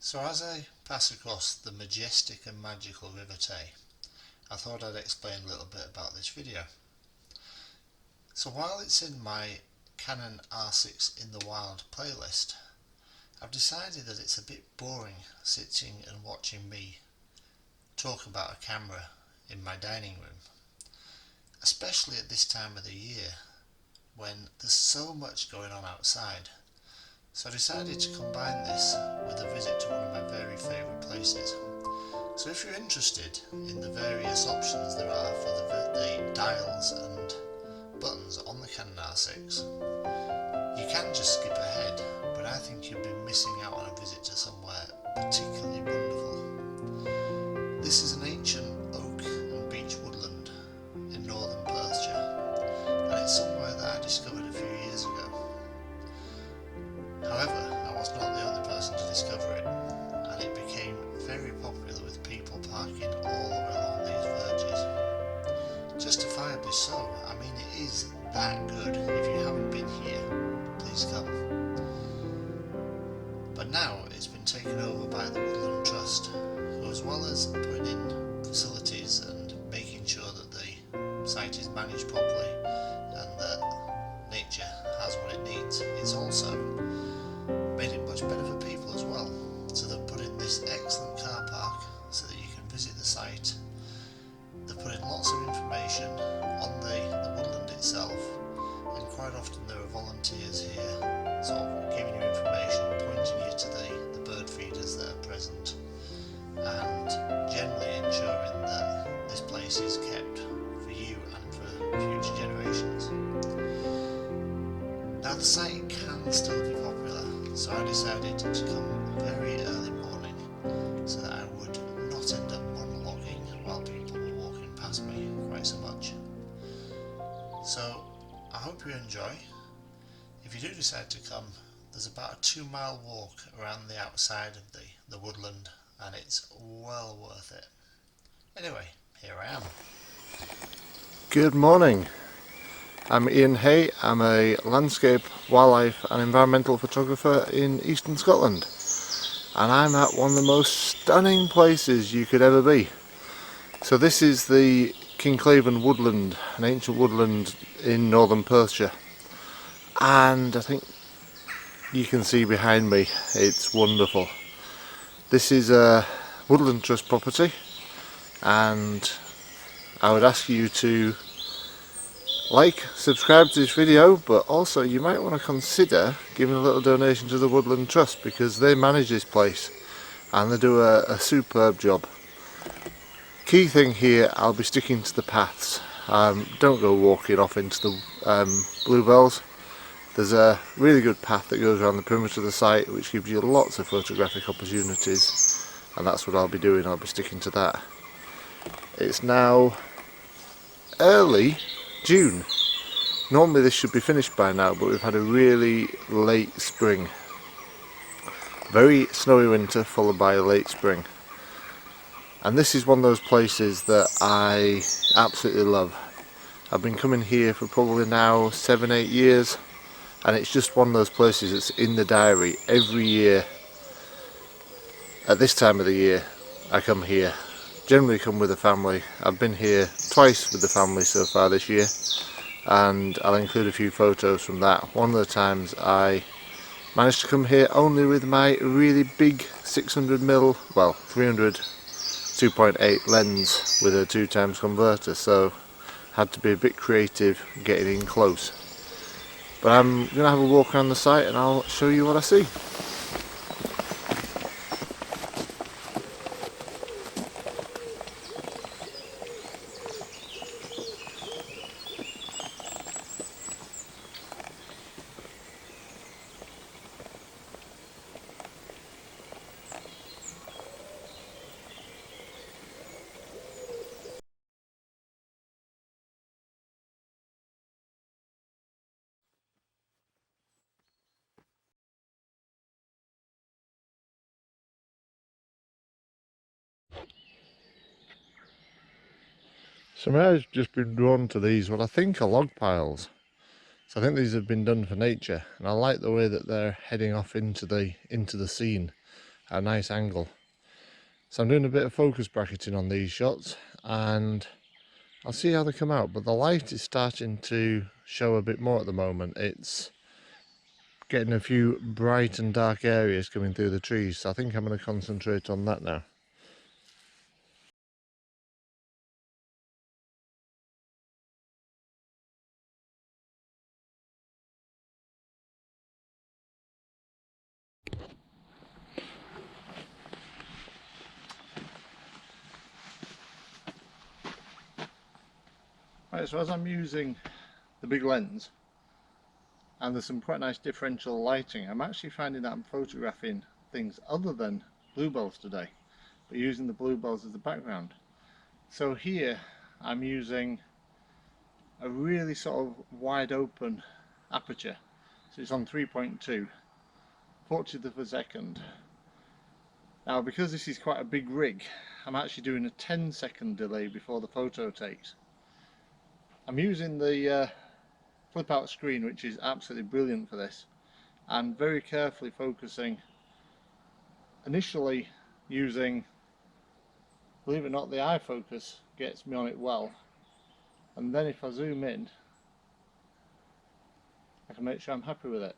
So as I pass across the majestic and magical River Tay, I thought I'd explain a little bit about this video. So while it's in my Canon R6 in the Wild playlist, I've decided that it's a bit boring sitting and watching me talk about a camera in my dining room, especially at this time of the year when there's so much going on outside. So I decided to combine this with a visit to one of my very favourite places. So if you're interested in the various options there are for the dials and buttons on the Canon R6, you can just skip ahead, but I think you'll be missing out on a visit to somewhere particularly wonderful. This is an ancient oak and beech woodland in northern Perthshire, and it's somewhere that I discovered a few years ago. However, I was not the only person to discover it, and it became very popular with people parking all the way along these verges. Justifiably so. I mean, it is that good. If you haven't been here, please come. But now it's been taken over by the Woodland Trust, who, as well as putting in facilities and making sure that the site is managed properly and that nature has what it needs, it's also made it much better for people as well. So they've put in this excellent car park so that you can visit the site. They've put in lots of information on the woodland itself, and quite often there are volunteers here sort of giving you information, pointing you to the bird feeders that are present, and generally ensuring that this place is kept for you and for future generations. Now the site can still be popular, so I decided to come very early morning so that I would not end up monologuing while people were walking past me quite so much. So I hope you enjoy. If you do decide to come, there's about a 2-mile walk around the outside of the woodland, and it's well worth it. Anyway, here I am. Good morning. I'm Ian Hay. I'm a landscape, wildlife and environmental photographer in eastern Scotland, and I'm at one of the most stunning places you could ever be. So this is the Kinclaven woodland, an ancient woodland in northern Perthshire, and I think you can see behind me it's wonderful. This is a Woodland Trust property, and I would ask you to subscribe to this video, but also you might want to consider giving a little donation to the Woodland Trust, because they manage this place and they do a superb job. Key thing here, I'll be sticking to the paths. Don't go walking off into the Bluebells. There's a really good path that goes around the perimeter of the site, which gives you lots of photographic opportunities, and that's what I'll be doing. I'll be sticking to that. It's now early June. Normally this should be finished by now, but we've had a really late spring. Very snowy winter followed by a late spring. And this is one of those places that I absolutely love. I've been coming here for probably now 7-8 years, and it's just one of those places that's in the diary. Every year at this time of the year I come here. Generally come with a family. I've been here twice with the family so far this year, and I'll include a few photos from that. One of the times I managed to come here only with my really big 600mm, well 300 2.8 lens with a 2x converter, so had to be a bit creative getting in close. But I'm going to have a walk around the site and I'll show you what I see. So my eye's just been drawn to these, what I think are log piles. So I think these have been done for nature, and I like the way that they're heading off into the scene. a nice angle. So I'm doing a bit of focus bracketing on these shots and I'll see how they come out, but the light is starting to show a bit more at the moment. It's getting a few bright and dark areas coming through the trees, so I think I'm going to concentrate on that now. Right, so as I'm using the big lens, and there's some quite nice differential lighting, I'm actually finding that I'm photographing things other than bluebells today, but using the bluebells as the background. So here I'm using a really sort of wide open aperture, so it's on 3.2 40th of a second. Now because this is quite a big rig, I'm actually doing a 10-second delay before the photo takes. I'm using the flip out screen, which is absolutely brilliant for this, and very carefully focusing, initially using, believe it or not, the eye focus gets me on it well, and then if I zoom in I can make sure I'm happy with it.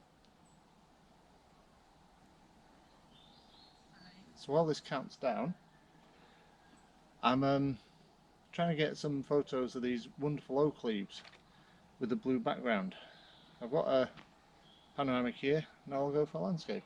So while this counts down, I'm trying to get some photos of these wonderful oak leaves with the blue background. I've got a panoramic here, now I'll go for a landscape.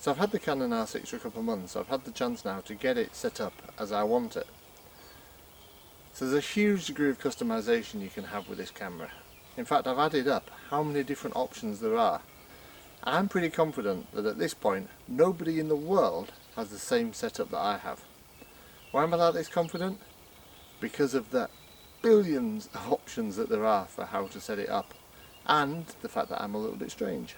So I've had the Canon R6 for a couple of months, so I've had the chance now to get it set up as I want it. So there's a huge degree of customization you can have with this camera. In fact, I've added up how many different options there are. I'm pretty confident that at this point nobody in the world has the same setup that I have. Why am I this confident? Because of the billions of options that there are for how to set it up, and the fact that I'm a little bit strange.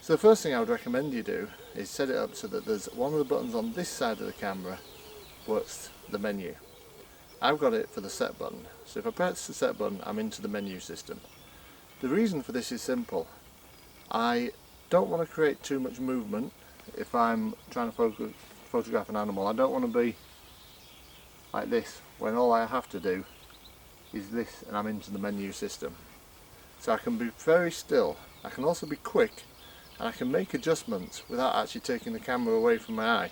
So the first thing I would recommend you do is set it up so that there's one of the buttons on this side of the camera works the menu. I've got it for the set button, so if I press the set button I'm into the menu system. The reason for this is simple. I don't want to create too much movement if I'm trying to photograph an animal. I don't want to be like this when all I have to do is this and I'm into the menu system. So I can be very still, I can also be quick, and I can make adjustments without actually taking the camera away from my eye.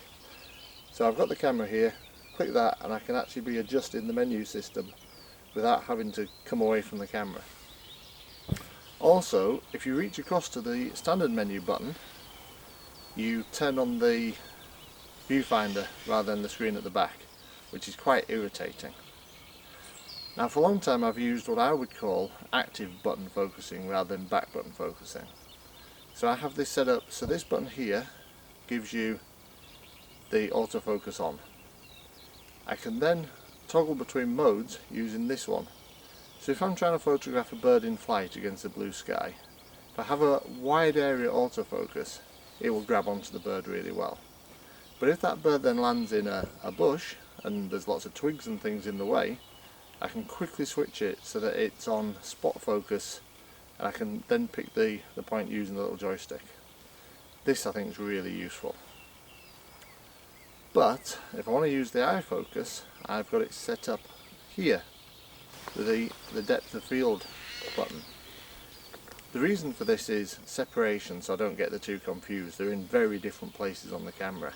So I've got the camera here, click that and I can actually be adjusting the menu system without having to come away from the camera. Also, if you reach across to the standard menu button, you turn on the viewfinder rather than the screen at the back, which is quite irritating. Now for a long time I've used what I would call active button focusing rather than back button focusing. So I have this set up so this button here gives you the autofocus on. I can then toggle between modes using this one. So if I'm trying to photograph a bird in flight against the blue sky, if I have a wide area autofocus, it will grab onto the bird really well. But if that bird then lands in a bush and there's lots of twigs and things in the way, I can quickly switch it so that it's on spot focus, and I can then pick the point using the little joystick. This I think is really useful. But if I want to use the eye focus, I've got it set up here with the depth of field button. The reason for this is separation, so I don't get the two confused. They're in very different places on the camera.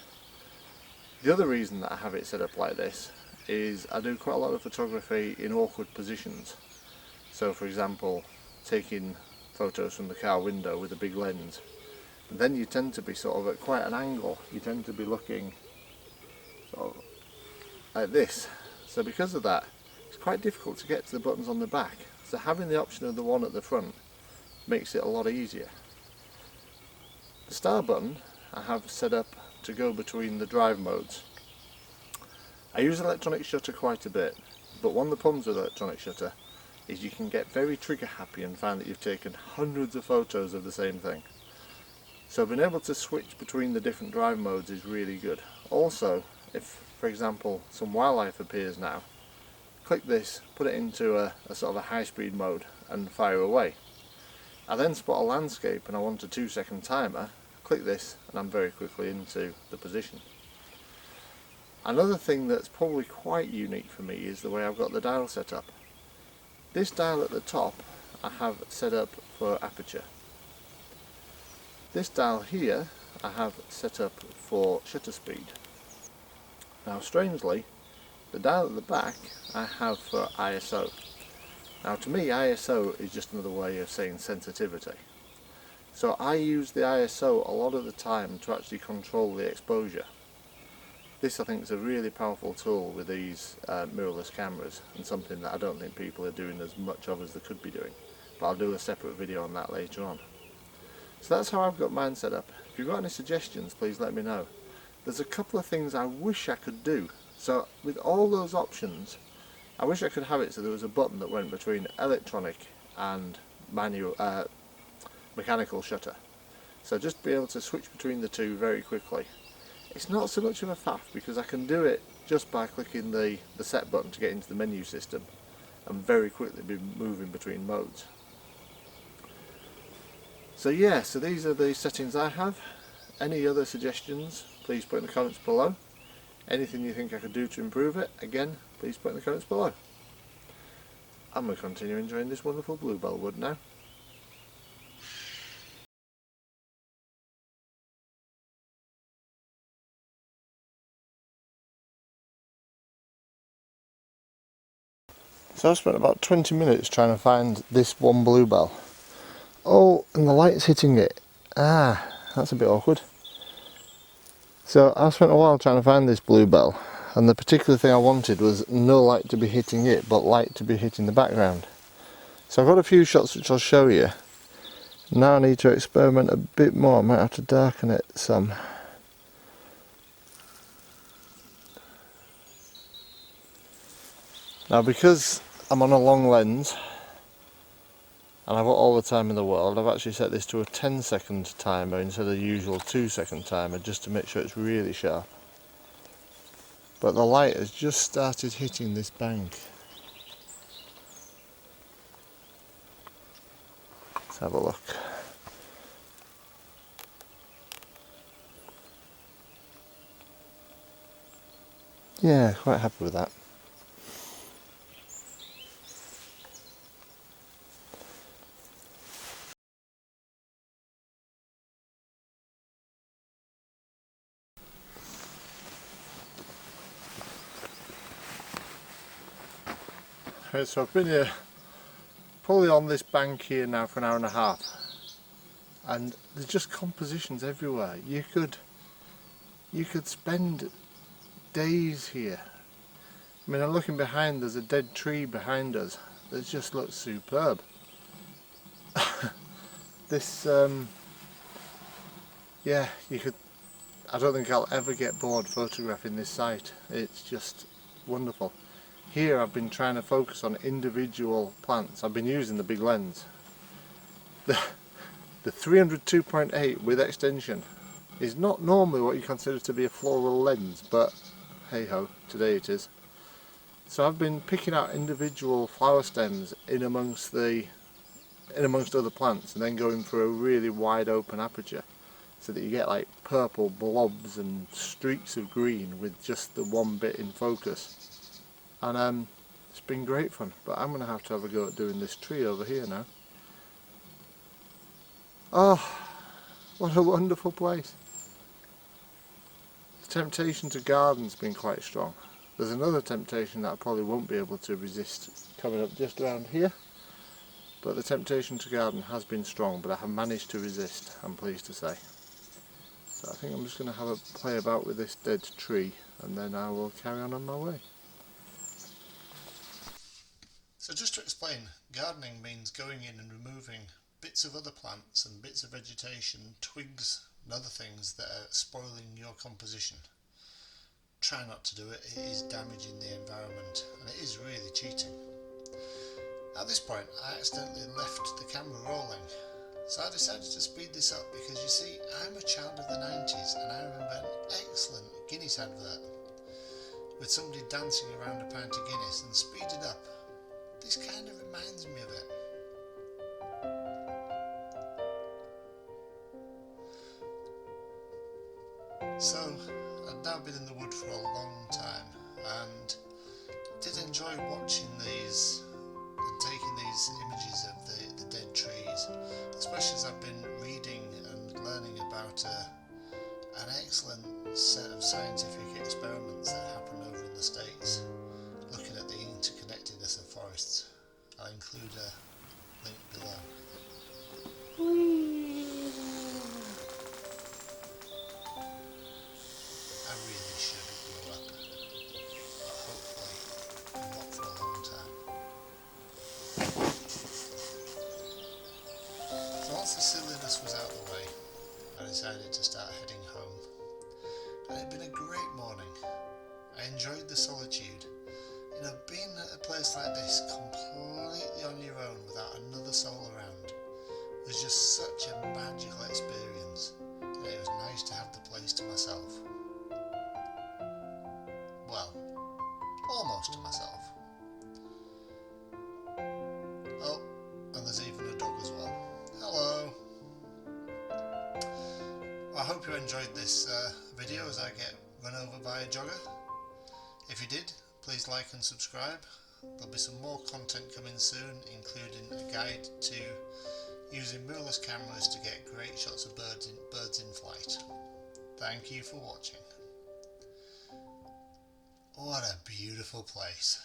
The other reason that I have it set up like this is I do quite a lot of photography in awkward positions. So for example, taking photos from the car window with a big lens, and then you tend to be sort of at quite an angle. You tend to be looking sort of like this. So because of that, it's quite difficult to get to the buttons on the back. So having the option of the one at the front makes it a lot easier. The start button I have set up to go between the drive modes. I use electronic shutter quite a bit, but one of the problems with electronic shutter is you can get very trigger happy and find that you've taken hundreds of photos of the same thing. So being able to switch between the different drive modes is really good. Also, if for example some wildlife appears now, click this, put it into a sort of a high speed mode and fire away. I then spot a landscape and I want a 2-second timer, click this and I'm very quickly into the position. Another thing that's probably quite unique for me is the way I've got the dial set up. This dial at the top I have set up for aperture. This dial here I have set up for shutter speed. Now strangely, the dial at the back I have for ISO. Now to me ISO is just another way of saying sensitivity. So I use the ISO a lot of the time to actually control the exposure. This I think is a really powerful tool with these mirrorless cameras, and something that I don't think people are doing as much of as they could be doing. But I'll do a separate video on that later on. So that's how I've got mine set up. If you've got any suggestions, please let me know. There's a couple of things I wish I could do. So with all those options, I wish I could have it so there was a button that went between electronic and mechanical shutter. So just be able to switch between the two very quickly. It's not so much of a faff because I can do it just by clicking the set button to get into the menu system and very quickly be moving between modes. So yeah, so these are the settings I have. Any other suggestions, please put in the comments below. Anything you think I could do to improve it, again, please put in the comments below. I'm going to continue enjoying this wonderful bluebell wood now. So I've spent about 20 minutes trying to find this one bluebell. Oh, and the light's hitting it. Ah, that's a bit awkward. So I've spent a while trying to find this bluebell, and the particular thing I wanted was no light to be hitting it, but light to be hitting the background. So I've got a few shots which I'll show you. Now I need to experiment a bit more. I might have to darken it some. Now because I'm on a long lens and I've got all the time in the world, I've actually set this to a 10-second timer instead of the usual 2-second timer, just to make sure it's really sharp. But the light has just started hitting this bank. Let's have a look. Yeah, quite happy with that. Right, so I've been here, probably on this bank here now for an hour and a half, and there's just compositions everywhere. You could spend days here. I mean, I'm looking behind, there's a dead tree behind us that just looks superb. This, yeah, I don't think I'll ever get bored photographing this site. It's just wonderful. Here I've been trying to focus on individual plants. I've been using the big lens. The 302.8 with extension is not normally what you consider to be a floral lens, but hey ho, today it is. So I've been picking out individual flower stems in amongst other plants, and then going for a really wide open aperture, so that you get like purple blobs and streaks of green with just the one bit in focus. And It's been great fun, but I'm going to have a go at doing this tree over here now. Oh, what a wonderful place. The temptation to garden's been quite strong. There's another temptation that I probably won't be able to resist coming up just around here, but the temptation to garden has been strong, but I have managed to resist, I'm pleased to say. So I think I'm just going to have a play about with this dead tree and then I will carry on my way. So just to explain, gardening means going in and removing bits of other plants and bits of vegetation, twigs and other things that are spoiling your composition. Try not to do it, it is damaging the environment and it is really cheating. At this point I accidentally left the camera rolling, so I decided to speed this up because you see, I'm a child of the 90s and I remember an excellent Guinness advert with somebody dancing around a pint of Guinness and speeded up. This kind of reminds me of it. So, I'd now been in the wood for a long time and did enjoy watching these and taking these images of the dead trees, especially as I've been reading and learning about an excellent set of scientific experiments that happen over in the States, looking at the interconnectedness of forests. I'll include a link below. I really should grow up, but hopefully not for a long time. So once the silliness was out of the way, I decided to start heading home. And it had been a great morning. I enjoyed the solitude. You know, being at a place like this completely on your own without another soul around was just such a magical experience, and it was nice to have the place to myself. Well, almost to myself. Oh, and there's even a dog as well. Hello! Well, I hope you enjoyed this video as I get run over by a jogger. If you did, please like and subscribe. There'll be some more content coming soon, including a guide to using mirrorless cameras to get great shots of birds in flight. Thank you for watching. What a beautiful place.